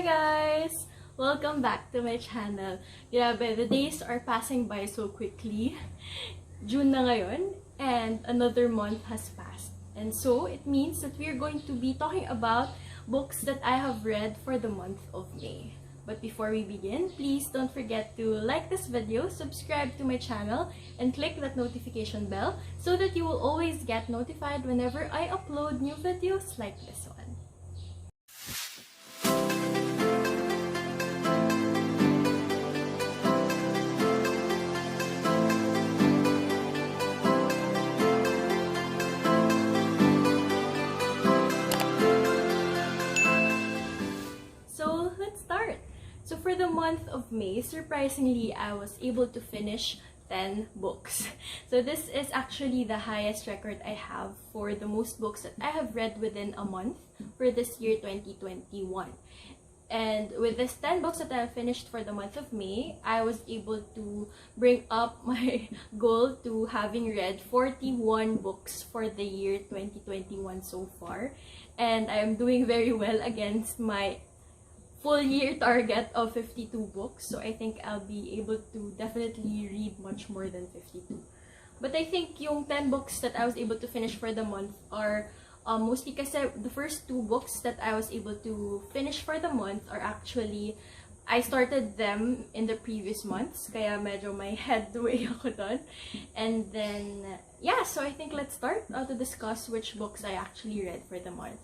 guys! Welcome back to my channel. Grabe, the days are passing by so quickly. June na ngayon, and another month has passed. And so, it means that we are going to be talking about books that I have read for the month of May. But before we begin, please don't forget to like this video, subscribe to my channel, and click that notification bell so that you will always get notified whenever I upload new videos like this one. So for the month of May, surprisingly, I was able to finish 10 books. So this is actually the highest record I have for the most books that I have read within a month for this year 2021. And with this 10 books that I have finished for the month of May, I was able to bring up my goal to having read 41 books for the year 2021 so far. And I am doing very well against my full year target of 52 books, so I think I'll be able to definitely read much more than 52. But I think yung 10 books that I was able to finish for the month are mostly kasi the first 2 books that I was able to finish for the month are actually, I started them in the previous months, kaya medyo may headway ako dun. And then, yeah, so I think let's start to discuss which books I actually read for the month.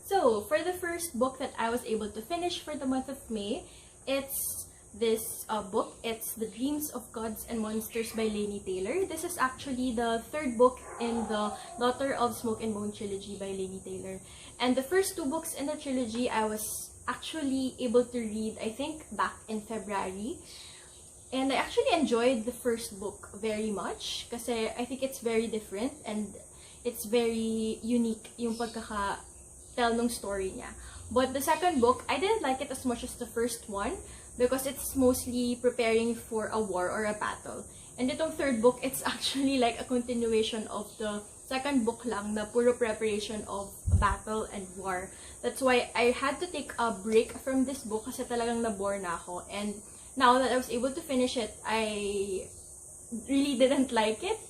So, for the first book that I was able to finish for the month of May, it's this book. It's The Dreams of Gods and Monsters by Laini Taylor. This is actually the third book in the Daughter of Smoke and Bone trilogy by Laini Taylor. And the first 2 books in the trilogy, I was actually able to read, I think, back in February. And I actually enjoyed the first book very much kasi I think it's very different and it's very unique yung pagkaka-tell ng story niya. But the second book, I didn't like it as much as the first one because it's mostly preparing for a war or a battle. And itong third book, it's actually like a continuation of the second book lang na puro preparation of battle and war. That's why I had to take a break from this book kasi talagang na-bore na ako. And now that I was able to finish it, I really didn't like it.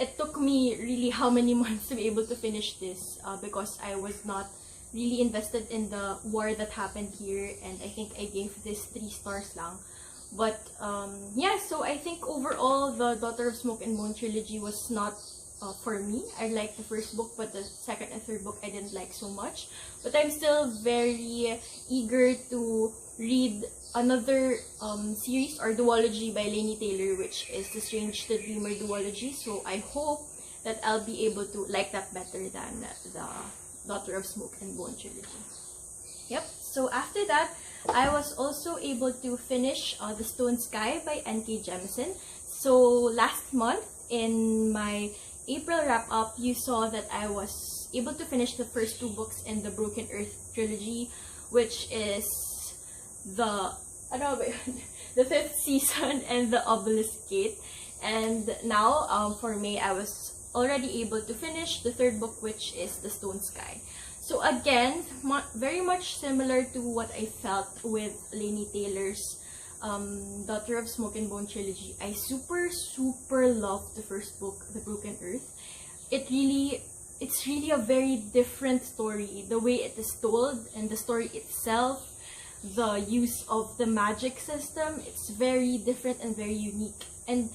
It took me really how many months to be able to finish this because I was not really invested in the war that happened here, and I think I gave this 3 stars lang. But yeah, so I think overall the Daughter of Smoke and Bone trilogy was not for me. I liked the first book, but the second and third book I didn't like so much. But I'm still very eager to read another series or duology by Laini Taylor, which is The Strange the Dreamer duology. So I hope that I'll be able to like that better than the Daughter of Smoke and Bone trilogy. Yep. So after that, I was also able to finish The Stone Sky by N.K. Jemisin. So last month in my April wrap-up, you saw that I was able to finish the first 2 books in the Broken Earth trilogy, which is the 5th season and the Obelisk Gate. And now, for May, I was already able to finish the 3rd book, which is The Stone Sky. So again, very much similar to what I felt with Laini Taylor's Daughter of Smoke and Bone trilogy. I super loved the first book, The Broken Earth. It's really a very different story. The way it is told and the story itself, the use of the magic system, it's very different and very unique. And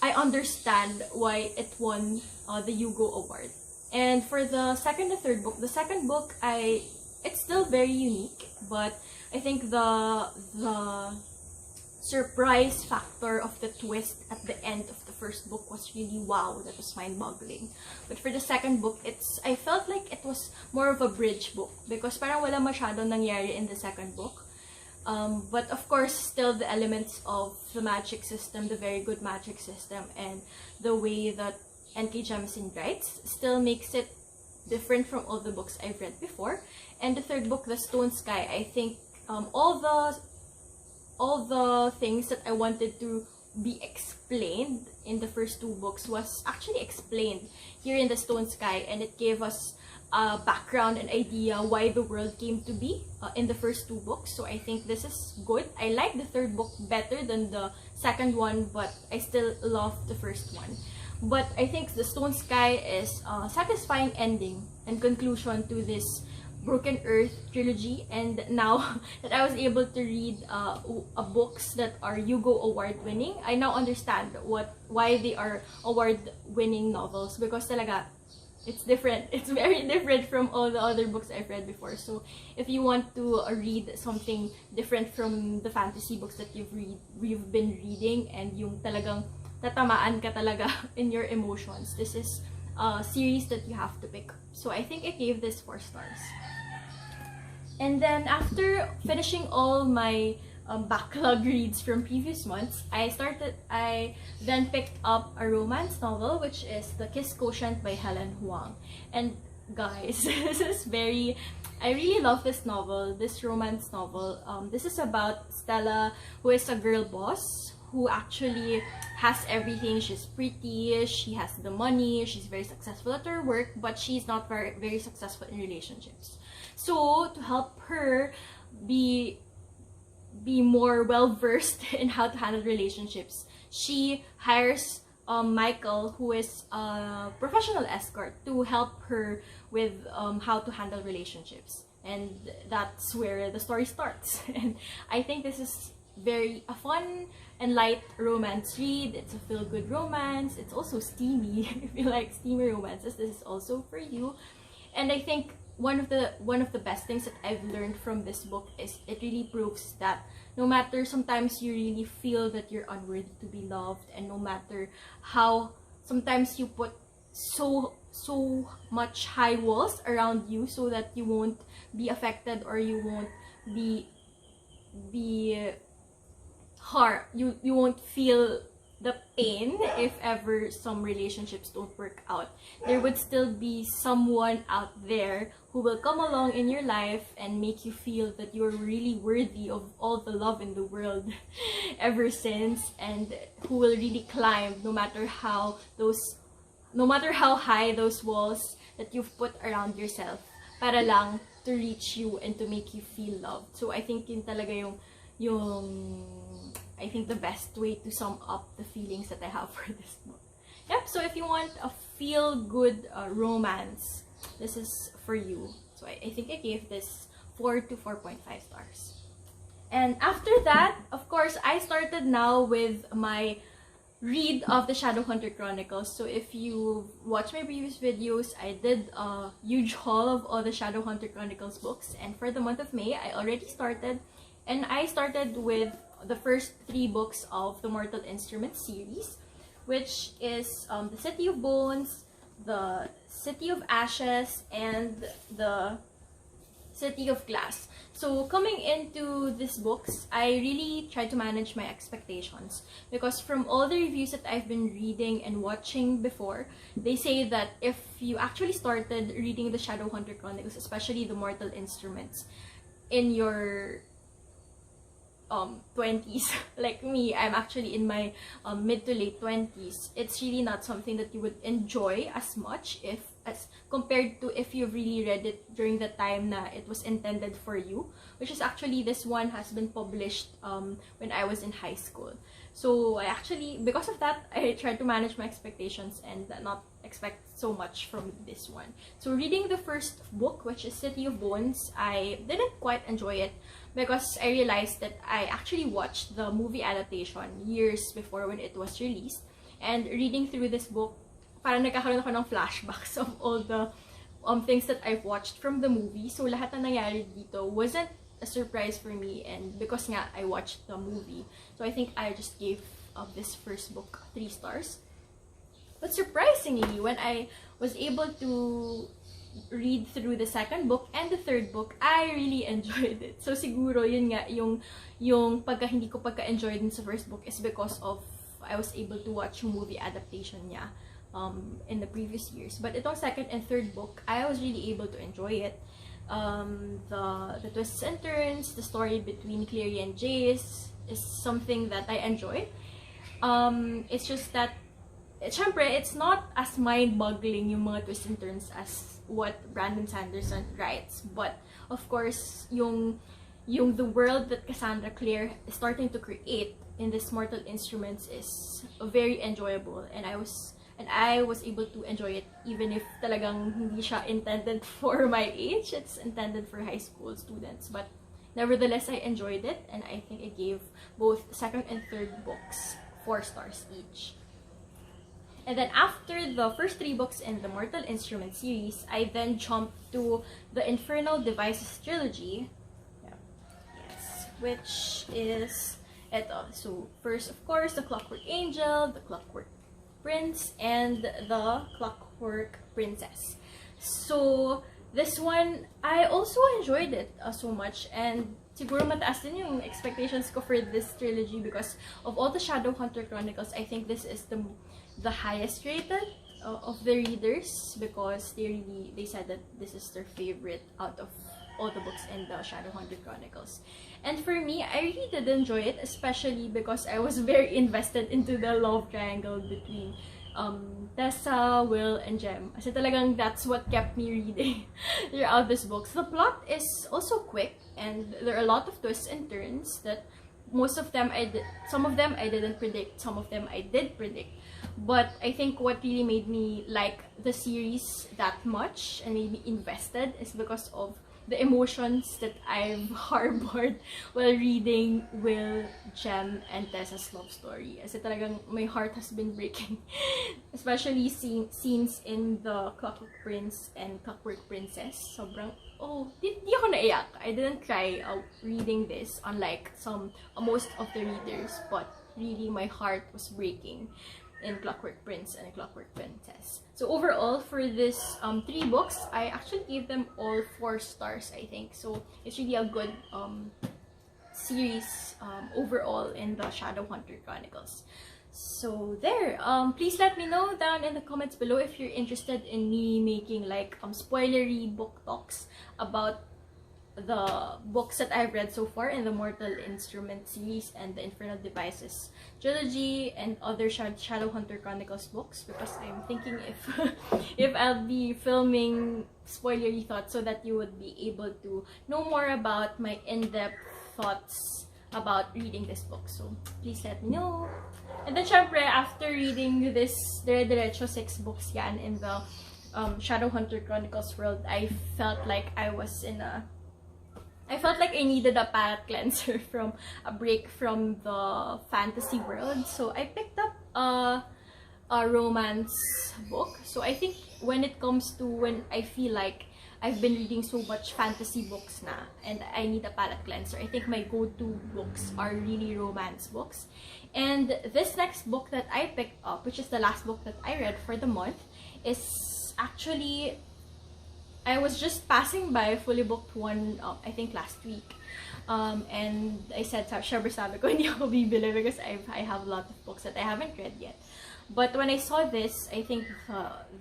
I understand why it won the Hugo Award. And for the second and third book, the second book, it's still very unique, but I think the surprise factor of the twist at the end of the first book was really wow, that was mind-boggling. But for the second book, I felt like it was more of a bridge book because parang wala masyadong nangyari in the second book. But of course, still the elements of the magic system, the very good magic system, and the way that N.K. Jemisin writes still makes it different from all the books I've read before. And the third book, The Stone Sky, I think all the things that I wanted to be explained in the first two books was actually explained here in The Stone Sky, and it gave us a background and idea why the world came to be in the first two books. So I think this is good. I like the third book better than the second one, but I still love the first one. But I think The Stone Sky is a satisfying ending and conclusion to this Broken Earth trilogy. And now that I was able to read books that are Hugo Award winning, I now understand why they are award winning novels, because talaga it's different. It's very different from all the other books I've read before. So if you want to read something different from the fantasy books that you've been reading, and yung talagang tatamaan ka talaga in your emotions, this is a series that you have to pick. So I think I gave this 4 stars. And then after finishing all my backlog reads from previous months, I then picked up a romance novel, which is The Kiss Quotient by Helen Huang. And guys, I really love this novel, this romance novel. This is about Stella, who is a girl boss who actually has everything. She's pretty, she has the money, she's very successful at her work, but she's not very successful in relationships. So to help her be more well-versed in how to handle relationships, she hires Michael, who is a professional escort, to help her with how to handle relationships. And that's where the story starts. And I think this is a fun and light romance read. It's a feel-good romance. It's also steamy. If you like steamy romances, this is also for you. And I think one of the best things that I've learned from this book is it really proves that no matter sometimes you really feel that you're unworthy to be loved, and no matter how sometimes you put so much high walls around you so that you won't be affected, or you won't be hard, you won't feel the pain if ever some relationships don't work out. There would still be someone out there who will come along in your life and make you feel that you're really worthy of all the love in the world ever since, and who will really climb no matter how high those walls that you've put around yourself para lang to reach you and to make you feel loved. So I think yun talaga I think the best way to sum up the feelings that I have for this book. Yep, so if you want a feel-good romance, this is for you. So I think I gave this 4 to 4.5 stars. And after that, of course, I started now with my read of the Shadowhunter Chronicles. So if you watch my previous videos, I did a huge haul of all the Shadowhunter Chronicles books. And for the month of May, I already started. And I started with the first 3 books of the Mortal Instruments series, which is The City of Bones, The City of Ashes, and The City of Glass. So coming into these books, I really tried to manage my expectations, because from all the reviews that I've been reading and watching before, they say that if you actually started reading the Shadowhunter Chronicles, especially the Mortal Instruments, in your 20s, like me, I'm actually in my mid to late 20s, it's really not something that you would enjoy as much as compared to if you've really read it during the time na it was intended for you, which is actually, this one has been published when I was in high school. So I actually, because of that, I tried to manage my expectations and not expect so much from this one. So reading the first book, which is City of Bones, I didn't quite enjoy it, because I realized that I actually watched the movie adaptation years before when it was released. And reading through this book, parang nagkakaroon ako ng flashbacks of all the things that I've watched from the movie. So lahat na nangyari dito wasn't a surprise for me, and because nga I watched the movie. So I think I just gave this first book 3 stars. But surprisingly, when I was able to read through the second book and the third book, I really enjoyed it. So siguro yun nga yung hindi ko pagka-enjoy din sa first book is because of I was able to watch movie adaptation niya in the previous years. But itong second and third book, I was really able to enjoy it. The twists and turns, the story between Cleary and Jace is something that I enjoy. It's just that syempre, it's not as mind-boggling yung mga twists and turns as what Brandon Sanderson writes. But, of course, yung the world that Cassandra Clare is starting to create in this Mortal Instruments is very enjoyable. And I was able to enjoy it even if talagang hindi siya intended for my age. It's intended for high school students. But, nevertheless, I enjoyed it. And I think I gave both second and third books 4 stars each. And then after the first 3 books in the Mortal Instruments series, I then jumped to the Infernal Devices trilogy. Yes, which is eto. So first, of course, the Clockwork Angel, the Clockwork Prince, and the Clockwork Princess. So this one, I also enjoyed it so much, and siguro mataas din yung expectations ko for this trilogy because of all the Shadowhunter Chronicles. I think this is the highest rated of the readers because they said that this is their favorite out of all the books in the Shadowhunter Chronicles. And for me, I really did enjoy it, especially because I was very invested into the love triangle between Tessa, Will, and Jem. Kasi talagang that's what kept me reading throughout this book. The plot is also quick, and there are a lot of twists and turns that some of them I didn't predict, some of them I did predict. But I think what really made me like the series that much and made me invested is because of the emotions that I've harbored while reading Will, Jem, and Tessa's love story. Kasi talagang my heart has been breaking. Especially scenes in the Clockwork Prince and Clockwork Princess. Sobrang, di ako naiyak. I didn't cry reading this, unlike most of the readers. But really, my heart was breaking in Clockwork Prince and Clockwork Princess. So overall, for this 3 books, I actually gave them all 4 stars, I think. So it's really a good series overall in the Shadowhunter Chronicles. So there, please let me know down in the comments below if you're interested in me making like spoilery book talks about the books that I've read so far in the Mortal Instrument series and the Infernal Devices trilogy and other Shadowhunter Chronicles books, because I'm thinking if I'll be filming spoilery thoughts so that you would be able to know more about my in-depth thoughts about reading this book. So please let me know. And then syempre, after reading this dire-diretso 6 books yan in the Shadowhunter Chronicles world, I felt like I needed a palate cleanser from a break from the fantasy world. So I picked up a romance book. So I think when I feel like I've been reading so much fantasy books na and I need a palate cleanser, I think my go-to books are really romance books. And this next book that I picked up, which is the last book that I read for the month, is actually, I was just passing by Fully Booked one, I think last week. And I said, syempre sabi ko, hindi ako bibili because I have a lot of books that I haven't read yet. But when I saw this, I think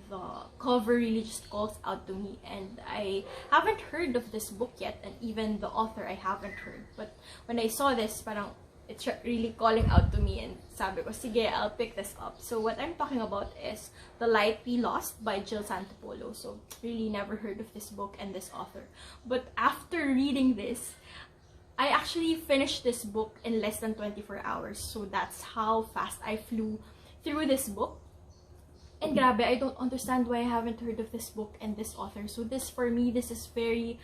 the cover really just calls out to me. And I haven't heard of this book yet, and even the author I haven't heard. But when I saw this, parang it's really calling out to me, and sabi ko, sige, I'll pick this up. So what I'm talking about is The Light We Lost by Jill Santopolo. So really never heard of this book and this author. But after reading this, I actually finished this book in less than 24 hours. So that's how fast I flew through this book. And grabe, I don't understand why I haven't heard of this book and this author. So this, for me, this is very,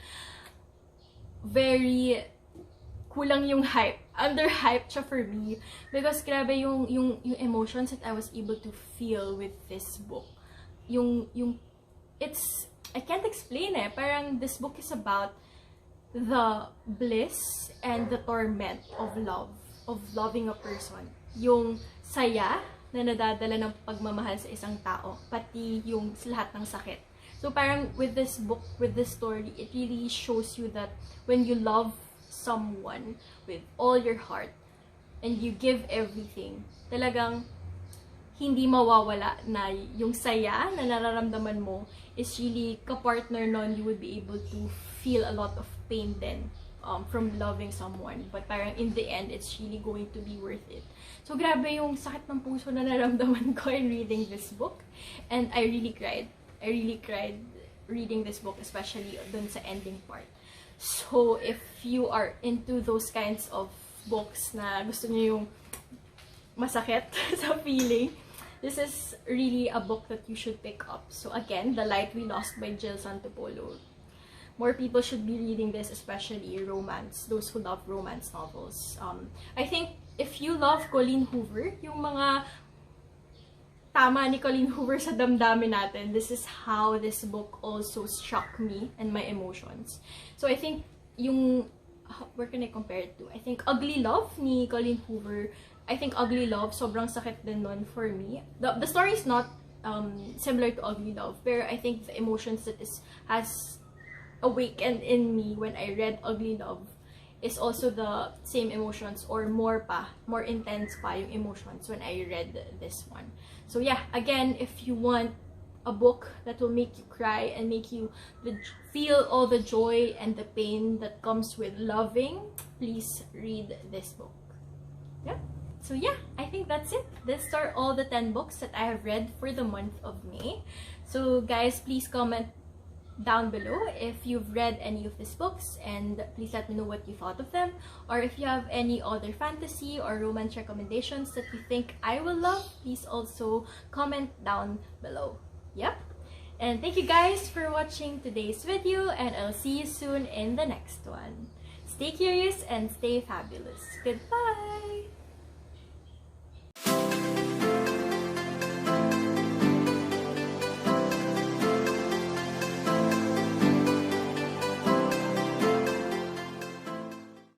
very kulang yung hype. Underhyped siya for me. Because grabe yung emotions that I was able to feel with this book. I can't explain eh. Parang this book is about the bliss and the torment of love. Of loving a person. Yung saya na nadadala ng pagmamahal sa isang tao. Pati yung lahat ng sakit. So parang with this book, with this story, it really shows you that when you love someone with all your heart and you give everything, talagang hindi mawawala na yung saya na nararamdaman mo is really kapartner nun, you would be able to feel a lot of pain then from loving someone. But parang in the end, it's really going to be worth it. So grabe yung sakit ng puso na naramdaman ko in reading this book. And I really cried. I really cried reading this book, especially dun sa ending part. So if you are into those kinds of books na gusto niyo yung masakit sa feeling, this is really a book that you should pick up. So again, The Light We Lost by Jill Santopolo. More people should be reading this, especially romance, those who love romance novels. I think if you love Colleen Hoover, yung mga tama ni Colleen Hoover sa damdamin natin, this is how this book also struck me and my emotions. So I think yung, where can I compare it to? I think Ugly Love ni Colleen Hoover, I think Ugly Love, sobrang sakit din nun for me. The story is not similar to Ugly Love, pero I think the emotions that has awakened in me when I read Ugly Love is also the same emotions or more intense pa yung emotions when I read this one. So yeah, again, if you want a book that will make you cry and make you feel all the joy and the pain that comes with loving, please read this book. Yeah. So yeah, I think that's it. These are all the 10 books that I have read for the month of May. So guys, please comment down below if you've read any of these books, and please let me know what you thought of them, or if you have any other fantasy or romance recommendations that you think I will love, please also comment down below. Yep. And thank you guys for watching today's video, and I'll see you soon in the next one. Stay curious and stay fabulous. Goodbye!